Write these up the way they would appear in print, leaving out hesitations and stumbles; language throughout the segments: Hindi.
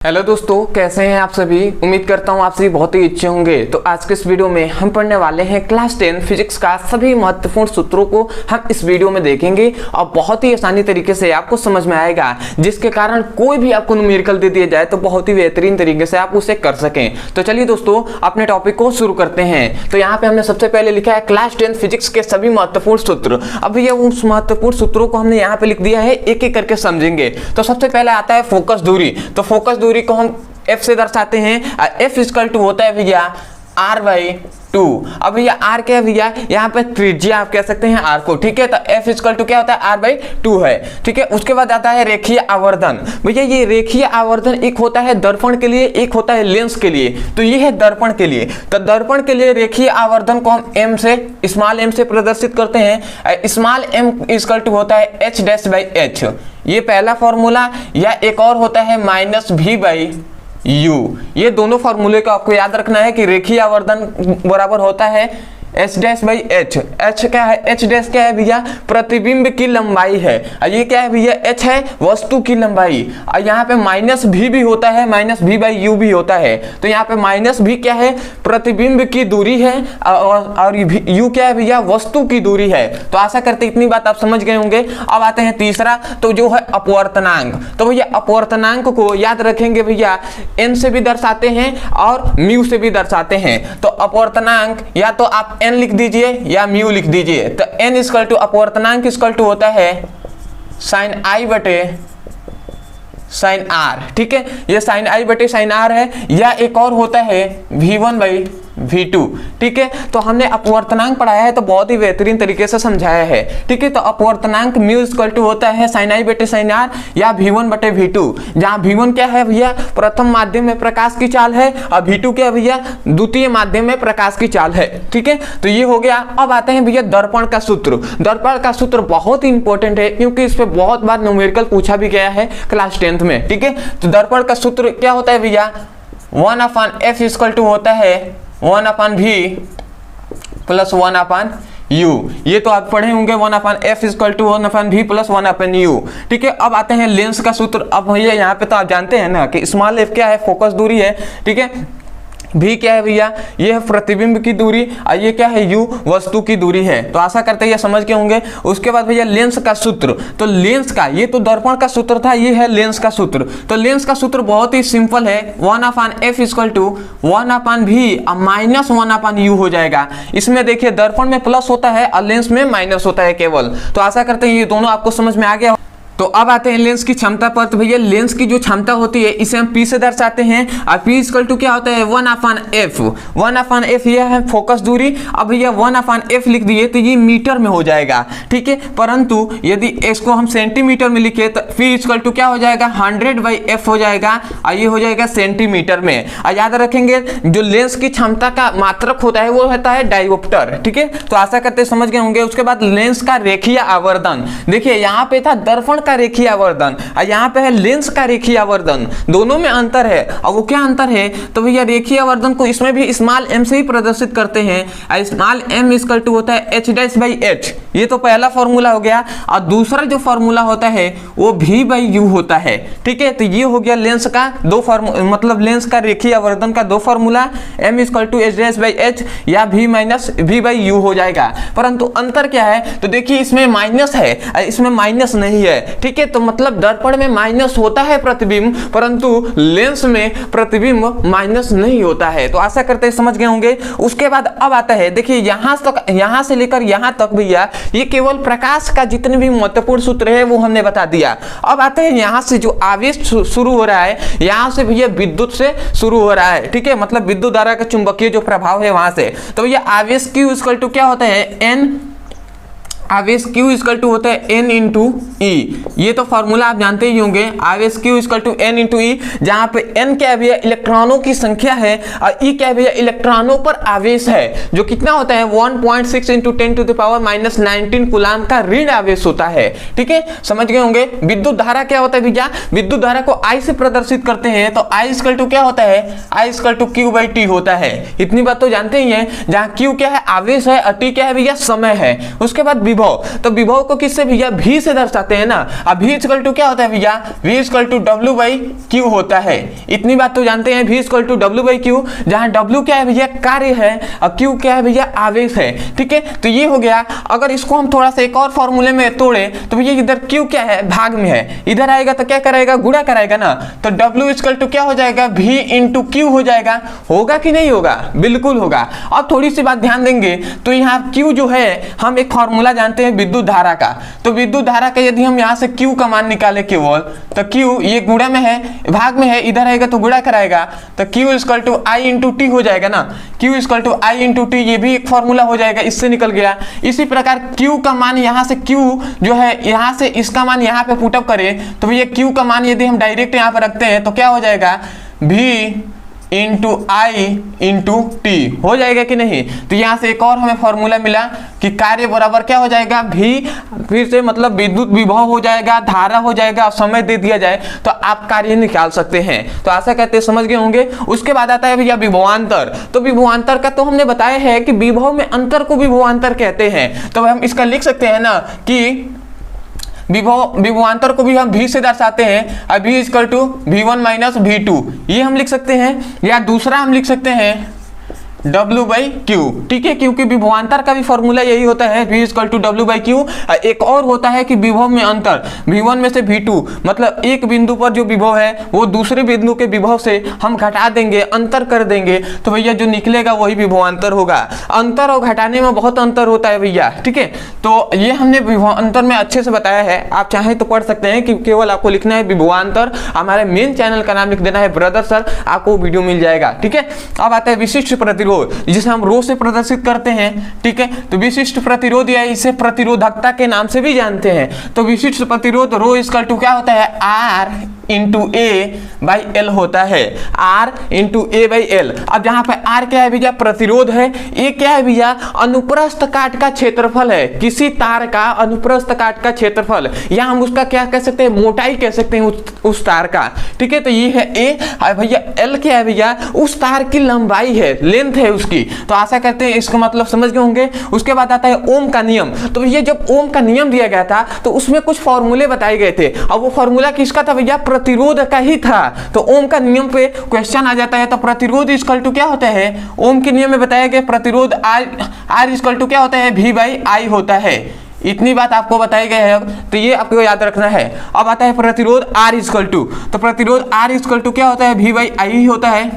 हेलो दोस्तों, कैसे हैं आप सभी। उम्मीद करता हूं आप सभी बहुत ही अच्छे होंगे। तो आज के इस वीडियो में हम पढ़ने वाले हैं क्लास 10 फिजिक्स का सभी महत्वपूर्ण सूत्रों को हम इस वीडियो में देखेंगे और बहुत ही आसानी तरीके से आपको समझ में आएगा, जिसके कारण कोई भी आपको न्यूमेरिकल दे दिया जाए तो बहुत ही बेहतरीन तरीके से आप उसे कर सकें। तो चलिए दोस्तों, अपने टॉपिक को शुरू करते हैं। तो यहाँ पे हमने सबसे पहले लिखा है क्लास 10 फिजिक्स के सभी महत्वपूर्ण सूत्र। अब ये उस महत्वपूर्ण सूत्रों को हमने यहाँ पे लिख दिया है, एक एक करके समझेंगे। तो सबसे पहले आता है फोकस दूरी। तो फोकस दूरी को हम F से दर्शाते हैं। F इक्वल टू होता है भैया R/2। अब भैया R क्या है भैया, यहाँ पे त्रिज्या आप कह सकते हैं R को, ठीक है। तो F इक्वल टू क्या होता है, R/2 है, ठीक है। उसके बाद आता है रेखीय आवर्धन। भैया ये रेखीय आवर्धन एक होता है दर्पण के लिए, एक होता है लेंस के लिए। तो ये है दर्पण के लिए। तो दर्पण के लिए रेखीय आवर्धन को हम M से, स्मॉल m से प्रदर्शित करते हैं। स्मॉल m इक्वल टू होता है H'/H। ये पहला फॉर्मूला, या एक और होता है -V/U। ये दोनों फॉर्मूले को आपको याद रखना है कि रेखीय आवर्धन बराबर होता है H'/H। H क्या है, H' क्या है भैया, प्रतिबिंब की लंबाई है। ये क्या है भैया, H है वस्तु की लंबाई। और यहाँ पे -V भी होता है, -V/U भी होता है। तो यहाँ पे -V क्या है, प्रतिबिंब की दूरी है, और U क्या है भैया, वस्तु की दूरी है। तो आशा करते इतनी बात आप समझ गए होंगे। अब आते हैं तीसरा, तो जो है अपवर्तनांक। तो भैया अपवर्तनांक को याद रखेंगे भैया, n से भी दर्शाते हैं और म्यू से भी दर्शाते हैं। तो अपवर्तनांक या तो आप n लिख दीजिए या म्यू लिख दीजिए। तो n इक्वल टू अपवर्तनांक इक्वल टू होता है sin I/sin R, ठीक है। ये sin I/sin R है, या एक और होता है V1/V2, ठीक है। तो हमने अपवर्तनांक पढ़ाया है तो बहुत ही बेहतरीन तरीके से समझाया है, ठीक है। तो अपवर्तनांक म्यू इक्वल टू होता है sin I/sin R या V1/V2, जहाँ V1 क्या है भैया, प्रथम माध्यम में प्रकाश की चाल है, और V2 क्या है भैया, द्वितीय माध्यम में प्रकाश की चाल है, ठीक है। तो ये हो गया। अब आते हैं भैया दर्पण का सूत्र। दर्पण का सूत्र बहुत ही इंपॉर्टेंट है, क्योंकि इस पे बहुत बार न्यूमेरिकल पूछा भी गया है क्लास 10th में, ठीक है। तो दर्पण का सूत्र क्या होता है भैया, 1/F इक्वल टू होता है 1/V प्लस 1/U। ये तो आप पढ़े होंगे, 1/F equal to 1/V plus 1/U, ठीक है। अब आते हैं लेंस का सूत्र। अब भैया यहाँ पे तो आप जानते हैं ना कि स्मॉल f क्या है, फोकस दूरी है, ठीक है। V क्या है भैया, ये है प्रतिबिंब की दूरी, और ये क्या है, U वस्तु की दूरी है। तो आशा करते हैं ये समझ के होंगे। उसके बाद भैया लेंस का सूत्र। तो लेंस का, ये तो दर्पण का सूत्र था, ये है लेंस का सूत्र। तो लेंस का सूत्र बहुत ही सिंपल है, 1/F equal to 1/V minus 1/U हो जाएगा। इसमें देखिए दर्पण में प्लस होता है और लेंस में माइनस होता है केवल। तो आशा करते हैं ये दोनों आपको समझ में आ गया। तो अब आते हैं लेंस की क्षमता पर। तो भैया लेंस की जो क्षमता होती है इसे हम P से दर्शाते हैं, और P इक्वल टू क्या होता है, 1/F। 1/F ये है फोकस दूरी। अब भैया 1/F लिख दिए तो ये मीटर में हो जाएगा, ठीक है। परंतु यदि इसको हम सेंटीमीटर में लिखे तो P इक्वल टू क्या हो जाएगा, 100/F हो जाएगा, और ये हो जाएगा सेंटीमीटर में। और याद रखेंगे जो लेंस की क्षमता का मात्रक होता है वो होता है डायोप्टर, ठीक है। तो आशा करते समझ गए होंगे। उसके बाद लेंस का रेखीय आवर्धन। देखिए यहाँ पे था दर्पण का रेखीय आवर्धन, और यहाँ पे है लेंस का रेखीय आवर्धन। दोनों में अंतर है, और वो क्या अंतर है, तो भैया रेखीय आवर्धन को इसमें भी स्मॉल m से ही प्रदर्शित करते हैं। स्मॉल m इक्वल टू होता है H'/H। ये तो पहला फॉर्मूला हो गया, और दूसरा जो फॉर्मूला होता है वो V/U होता है, ठीक है। तो ये हो गया लेंस का दो मतलब लेंस का रेखीय आवर्धन का दो formula, m equal to H'/H या V/U हो जाएगा। परंतु अंतर क्या है, तो देखिए इसमें माइनस है, इसमें माइनस नहीं है, ठीक है। तो मतलब दर्पण में माइनस होता है प्रतिबिंब, परंतु लेंस में प्रतिबिंब माइनस नहीं होता है। तो आशा करते हैं समझ गए होंगे। उसके बाद अब आता है, देखिए यहां से लेकर यहां तक भैया ये केवल प्रकाश का जितने भी महत्वपूर्ण सूत्र है वो हमने बता दिया। अब आते हैं यहां से जो आवेश शुरू हो रहा है, यहां से भैया विद्युत से शुरू हो रहा है, ठीक है। मतलब विद्युत धारा का चुंबकीय जो प्रभाव है वहां से। तो भैया आवेश Q इक्वल टू क्या होता है, N। आवेश Q इक्वल टू होता है N इंटू E। ये तो फॉर्मूला आप जानते ही होंगे, आवेश Q equal to N into E, जहाँ पे N क्या है भैया, इलेक्ट्रॉनों की संख्या है, और E क्या है भैया, इलेक्ट्रॉनों पर आवेश है, जो कितना होता है 1.6 इंटू 10⁻⁻19 कूलाम का ऋण आवेश होता है, ठीक है। समझ गए होंगे। विद्युत धारा क्या होता है भैया, विद्युत धारा को I से प्रदर्शित करते हैं, तो I इक्वल टू क्या होता है, I इक्वल टू Q/T होता है। इतनी बात तो जानते ही हैं। जहाँ Q क्या है, आवेश है, और T क्या है भैया, समय है। उसके बाद विभव, तो विभव को किससे भैया v से दर्शाते हैं ना। अब v इक्वल टू क्या होता है भैया, v equal to w by q होता है। इतनी बात तो जानते हैं, v equal to w by q, जहां w क्या है भैया कार्य है और q क्या है भैया आवेश है। ठीक है, तो ये हो गया। अगर इसको हम थोड़ा सा एक और फॉर्मूले में तोड़े तो भैया इधर q क्या है भाग में है, इधर आएगा तो क्या कराएगा गुणा कराएगा ना, तो w इक्वल टू क्या हो जाएगा v इंटू क्यू हो जाएगा। होगा कि नहीं होगा, बिल्कुल होगा। अब थोड़ी सी बात ध्यान देंगे तो यहाँ q जो है हम एक फॉर्मूला जानते हैं विद्युत धारा का, तो विद्युत धारा का यदि हम यहाँ से q का मान निकाले केवल, तो q ये गुणा में है भाग में है, इधर आएगा तो गुणा कराएगा, तो q equal to i into t हो जाएगा ना, q equal to i into t, ये भी एक फॉर्मूला हो जाएगा, इससे निकल गया। इसी प्रकार q का मान यहाँ से q जो है यहाँ से इसका मान यहाँ पे पुटअप करें तो भैया q का मान यदि हम डायरेक्ट यहाँ पर रखते हैं तो क्या हो जाएगा v इंटू आई इंटू टी हो जाएगा कि नहीं। तो यहाँ से एक और हमें फॉर्मूला मिला कि कार्य बराबर क्या हो जाएगा v, फिर से मतलब विद्युत विभव हो जाएगा, धारा हो जाएगा और समय दे दिया जाए तो आप कार्य निकाल सकते हैं। तो आशा करते हैं समझ गए होंगे। उसके बाद आता है भैया विभवांतर। तो विभवांतर का तो हमने बताया है कि विभव में अंतर को विभवांतर कहते हैं। तो हम इसका लिख सकते हैं ना कि विभवांतर को भी हम v से दर्शाते हैं, अब v equal to v1 minus v2 ये हम लिख सकते हैं, या दूसरा हम लिख सकते हैं W बाई क्यू। ठीक है, क्योंकि विभवांतर का भी फॉर्मूला यही होता है v equal to W by q. एक और होता है कि विभव में अंतर, v1 में से v2 मतलब एक बिंदु पर जो विभव है वो दूसरे बिंदु के विभव से हम घटा देंगे, अंतर कर देंगे, तो भैया जो निकलेगा वही विभवांतर होगा। अंतर और घटाने में बहुत अंतर होता है भैया। ठीक है, तो ये हमने विभवांतर में अच्छे से बताया है, आप चाहें तो पढ़ सकते हैं कि केवल आपको लिखना है विभवांतर, हमारे मेन चैनल का नाम लिख देना है ब्रदर सर, आपको वीडियो मिल जाएगा। ठीक है, अब आता है विशिष्ट प्रतिरोध जिसे हम रो से प्रदर्शित करते हैं। ठीक है, तो विशिष्ट प्रतिरोध या इसे प्रतिरोधकता के नाम से भी जानते हैं। तो विशिष्ट प्रतिरोध रो इक्वल टू क्या होता है R into A by L होता है, R into A by L. अब जहां पे R क्या है भैया प्रतिरोध है, ए क्या है भैया अनुप्रस्थ काट का क्षेत्रफल है, किसी तार का अनुप्रस्थ काट का क्षेत्रफल, या हम उसका क्या कह सकते हैं मोटाई कह सकते हैं उस तार का। ठीक है, तो ये है ए भैया, एल क्या है भैया उस तार की लंबाई है, लेंथ है उसकी। तो आशा करते हैं इसका मतलब समझ गए होंगे। उसके बाद आता है ओम का नियम। तो ये जब ओम का नियम दिया गया था तो उसमें कुछ फॉर्मूले बताए गए थे, अब वो फॉर्मूला किसका था भैया प्रतिरोध का ही था। तो ओम का नियम पे क्वेश्चन आ जाता है, तो प्रतिरोध इक्वल टू क्या होता है, ओम के नियम में बताया गया प्रतिरोध आर इक्वल टू क्या होता है v बाई आई होता है। इतनी बात आपको बताई गई है, तो ये आपको याद रखना है। अब आता है प्रतिरोध R इक्वल टू, तो प्रतिरोध R इक्वल टू क्या होता है v बाई आई होता है।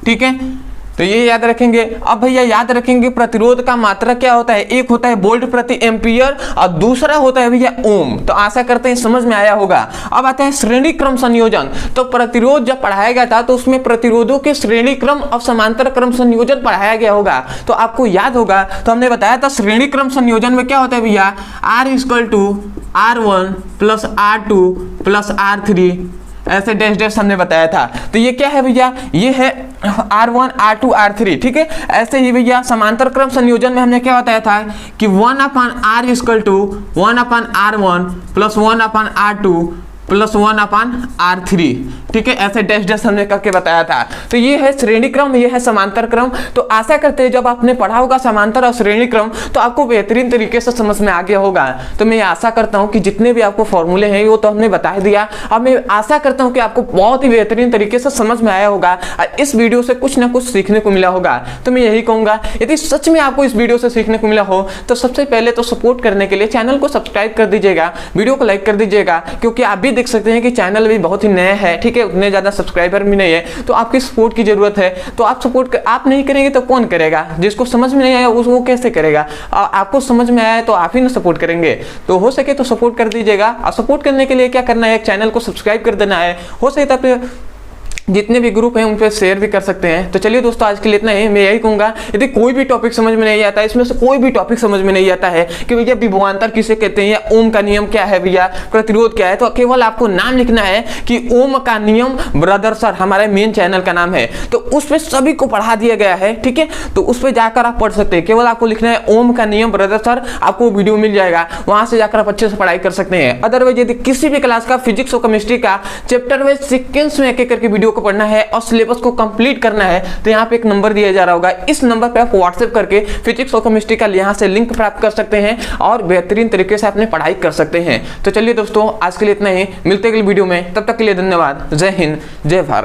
ठीक है, तो ये याद रखेंगे। अब भैया याद रखेंगे प्रतिरोध का मात्रा क्या होता है, एक होता है वोल्ट प्रति एम्पियर और दूसरा होता है भैया ओम। तो आशा करते हैं समझ में आया होगा। अब आता है श्रेणी क्रम संयोजन। तो प्रतिरोध जब पढ़ाया गया था तो उसमें प्रतिरोधों के श्रेणी क्रम और समांतर क्रम संयोजन पढ़ाया गया होगा, तो आपको याद होगा। तो हमने बताया था श्रेणी क्रम संयोजन में क्या होता है भैया R equal to R1 plus R2 plus R3 ऐसे डैश डैश हमने बताया था। तो ये क्या है भैया, ये है R1 R2 R3। ठीक है, ऐसे ही भैया समांतर क्रम संयोजन में हमने क्या बताया था कि 1/R equal to 1/R1 plus 1/R2 plus 1/R3। ठीक है, ऐसे डैश डैश हमने करके बताया था। तो ये है श्रेणी क्रम, ये है समांतर क्रम। तो आशा करते हैं जब आपने पढ़ा होगा समांतर और श्रेणी क्रम तो आपको बेहतरीन तरीके से समझ में आ गया होगा। तो मैं आशा करता हूँ कि जितने भी आपको फॉर्मूले हैं वो तो हमने बता दिया। अब मैं आशा करता हूँ कि आपको बहुत ही बेहतरीन तरीके से समझ में आया होगा, इस वीडियो से कुछ ना कुछ सीखने को मिला होगा। तो मैं यही कहूँगा यदि सच में आपको इस वीडियो से सीखने को मिला हो तो सबसे पहले तो सपोर्ट करने के लिए चैनल को सब्सक्राइब कर दीजिएगा, वीडियो को लाइक कर दीजिएगा, क्योंकि आप भी देख सकते हैं कि चैनल भी बहुत ही नया है। ठीक है, उतने ज्यादा सब्सक्राइबर भी नहीं है, तो आपकी सपोर्ट की जरूरत है। तो आप सपोर्ट आप नहीं करेंगे तो कौन करेगा, जिसको समझ में नहीं आया वो कैसे करेगा। आपको समझ में आया तो आप ही ना सपोर्ट करेंगे। तो हो सके तो सपोर्ट कर दीजिएगा। और सपोर्ट करने के लिए क्या करना है, चैनल को सब्सक्राइब कर देना है। हो सके तो जितने भी ग्रुप हैं उन पर शेयर भी कर सकते हैं। तो चलिए दोस्तों, आज के लिए इतना ही। मैं यही कहूँगा यदि कोई भी टॉपिक समझ में नहीं आता है, इसमें से कोई भी टॉपिक समझ में नहीं आता है कि भैया विभवांतर किसे कहते हैं या ओम का नियम क्या है भैया प्रतिरोध क्या है, तो केवल आपको नाम लिखना है कि ओम का नियम ब्रदर सर हमारे मेन चैनल का नाम है, तो उस पर सभी को पढ़ा दिया गया है। ठीक है, तो उस पर जाकर आप पढ़ सकते हैं। केवल आपको लिखना है ओम का नियम ब्रदर सर, आपको वीडियो मिल जाएगा, वहां से जाकर आप अच्छे से पढ़ाई कर सकते हैं। अदरवाइज यदि किसी भी क्लास का फिजिक्स और केमिस्ट्री का चैप्टर वाइज सीक्वेंस में एक एक करके वीडियो को पढ़ना है और सिलेबस को कंप्लीट करना है तो यहाँ पे एक नंबर दिया जा रहा होगा, इस नंबर पे आप व्हाट्सएप करके फिजिक्स और केमिस्ट्री का यहाँ से लिंक प्राप्त कर सकते हैं और बेहतरीन तरीके से अपनी पढ़ाई कर सकते हैं। तो चलिए दोस्तों, आज के लिए इतना ही, मिलते हैं अगली वीडियो में, तब तक के लिए धन्यवाद। जय हिंद, जय भारत।